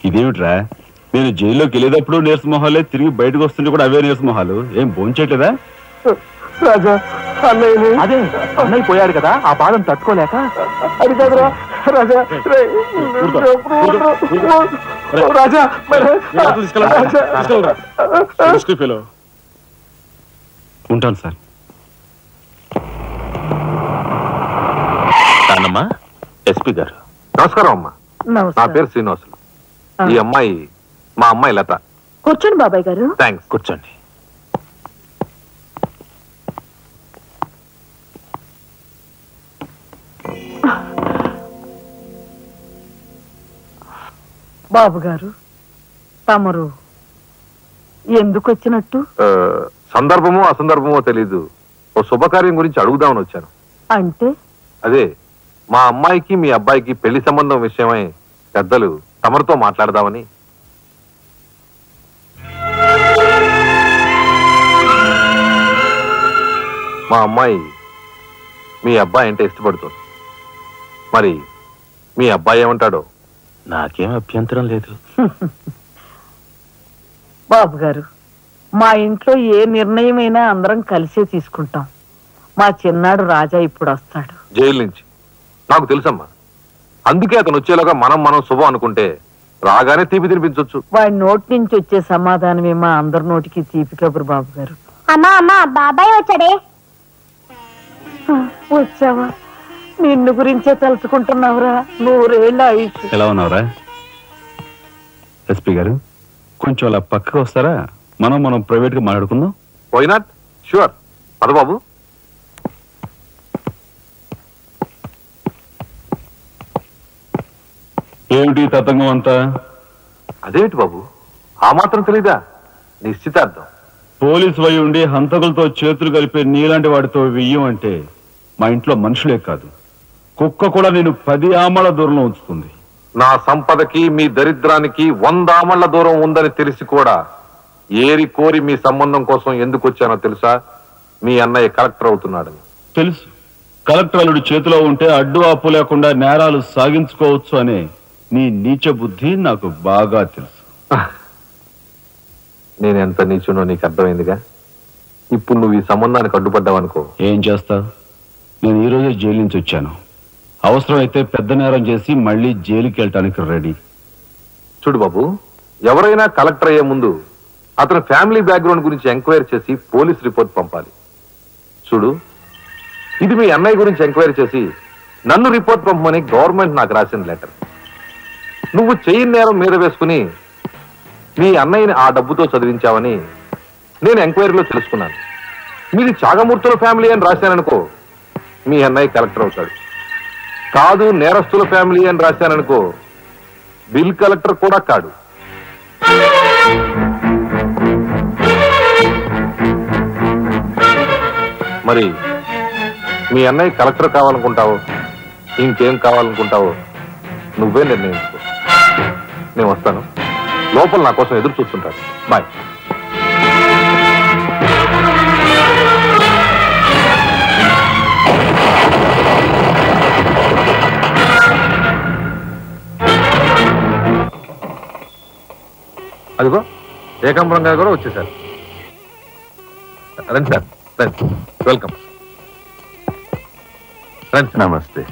ఇదేమిట్రా, నేను జైల్లోకి వెళ్ళేటప్పుడు నీరసమొహాలే, తిరిగి బయటకు వస్తుంటే కూడా అవే నీరసమొహాలు. ఏం భోంచేయట్లేదా? రాజా, అన్నయ్య అదే అన్నయ్య పోయాడు కదా, ఆ బాధం తట్టుకోలేక. అది కాదురా రాజా. రాజా ఉంటాను సార్. నాన్నమ్మా, ఎస్పీ గారు. నమస్కారం అమ్మా. నా పేరు శ్రీనివాసులు. ఈ అమ్మాయి మా అమ్మాయి లత. కూర్చోండి బాబాయ్ గారు. థ్యాంక్స్. కూర్చోండి. బాబు గారు, తమరు ఎందుకు వచ్చినట్టు? సందర్భమో అసందర్భమో తెలీదు, ఓ శుభకార్యం గురించి అడుగుదామని వచ్చాను. అంటే? అదే, మా అమ్మాయికి మీ అబ్బాయికి పెళ్లి సంబంధం విషయమై పెద్దలు తమరితో మాట్లాడదామని. మా అమ్మాయి మీ అబ్బాయి అంటే ఇష్టపడుతుంది. మరి మీ అబ్బాయి ఏమంటాడో? నాకేం అభ్యంతరం లేదు. బాబు గారు, మా ఇంట్లో ఏ నిర్ణయమైనా అందరం కలిసే తీసుకుంటాం. మా చిన్నాడు రాజా ఇప్పుడు వస్తాడు జైలు నుంచి. నాకు తెలుసమ్మా, అందుకే అతను వచ్చేలాగా మనం శుభం అనుకుంటే రాగానే తీపి తినిపించవచ్చు. వాడి నోటి నుంచి వచ్చే సమాధానమే మా అందరి నోటికి తీపి కబురు. బాబు గారు. అమ్మా అమ్మా, బాబాయ్ వచ్చాడే. వచ్చావా? నిన్ను గురించే తలుచుకుంటున్నావురా. 100 ఏళ్ళ ఆయుష్. ఎలా ఉన్నావురా? ఎస్పీ గారు, కొంచెం అలా పక్కకు వస్తారా? మనం ప్రైవేట్ గా మాట్లాడుకుందాం. Why not? ష్యూర్. పద బాబు. ఏమిటి తతంగం అంతా? అదేమిటి బాబు, ఆ మాత్రం తెలీదా? నిశ్చితార్థం. పోలీసు వై ఉండి హంతకులతో చేతులు కలిపే నీలాంటి వాడితో వెయ్యం అంటే మా ఇంట్లో మనుషులే కాదు, కుక్క కూడా నేను 10 ఆమళ్ల దూరంలో ఉంచుతుంది. నా సంపదకి మీ దరిద్రానికి 100 ఆమళ్ల దూరం ఉందని తెలిసి కూడా ఏరి కోరి మీ సంబంధం కోసం ఎందుకు వచ్చానో తెలుసా? మీ అన్నయ్య కలెక్టర్ అవుతున్నాడని. తెలుసు. కలెక్టర్ అల్లుడు చేతిలో ఉంటే అడ్డు ఆపు లేకుండా నేరాలు సాగించుకోవచ్చు అనే నీ నీచ బుద్ధి నాకు బాగా తెలుసు. నేనెంత నీచునో నీకు అర్థమైందిగా. ఇప్పుడు నువ్వు ఈ సంబంధానికి అడ్డుపడ్డావనుకో, ఏం చేస్తావు? నేను ఈ రోజే జైలు నుంచి వచ్చాను. అవసరమైతే పెద్ద నేరం చేసి మళ్ళీ జైలుకి వెళ్ళటానికి రెడీ. చూడు బాబు, ఎవరైనా కలెక్టర్ అయ్యే ముందు అతని ఫ్యామిలీ బ్యాక్గ్రౌండ్ గురించి ఎంక్వైరీ చేసి పోలీస్ రిపోర్ట్ పంపాలి. చూడు, ఇది మీ అన్నయ్య గురించి ఎంక్వైరీ చేసి నన్ను రిపోర్ట్ పంపమని గవర్నమెంట్ నాకు రాసిన లెటర్. నువ్వు చెయ్యి నేరం మీద వేసుకుని మీ అన్నయ్యని ఆ డబ్బుతో చదివించావని నేను ఎంక్వైరీలో తెలుసుకున్నాను. మీది చాగమూర్తుల ఫ్యామిలీ అని రాశాననుకో, మీ అన్నయ్య కలెక్టర్ అవుతాడు. కాదు, నేరస్తుల ఫ్యామిలీ అని రాశాననుకో, బిల్ కలెక్టర్ కూడా కాడు. మరి మీ అన్నయ్య కలెక్టర్ కావాలనుకుంటావో ఇంకేం కావాలనుకుంటావో నువ్వే నిర్ణయించుకో. నేను వస్తాను. లోపల నా కోసం ఎదురు చూస్తుంటాను. బాయ్. అదిగో ఏకాంబరం గారు కూడా వచ్చేసారు. రండి సార్, రండి. వెల్కమ్. రండి. నమస్తే.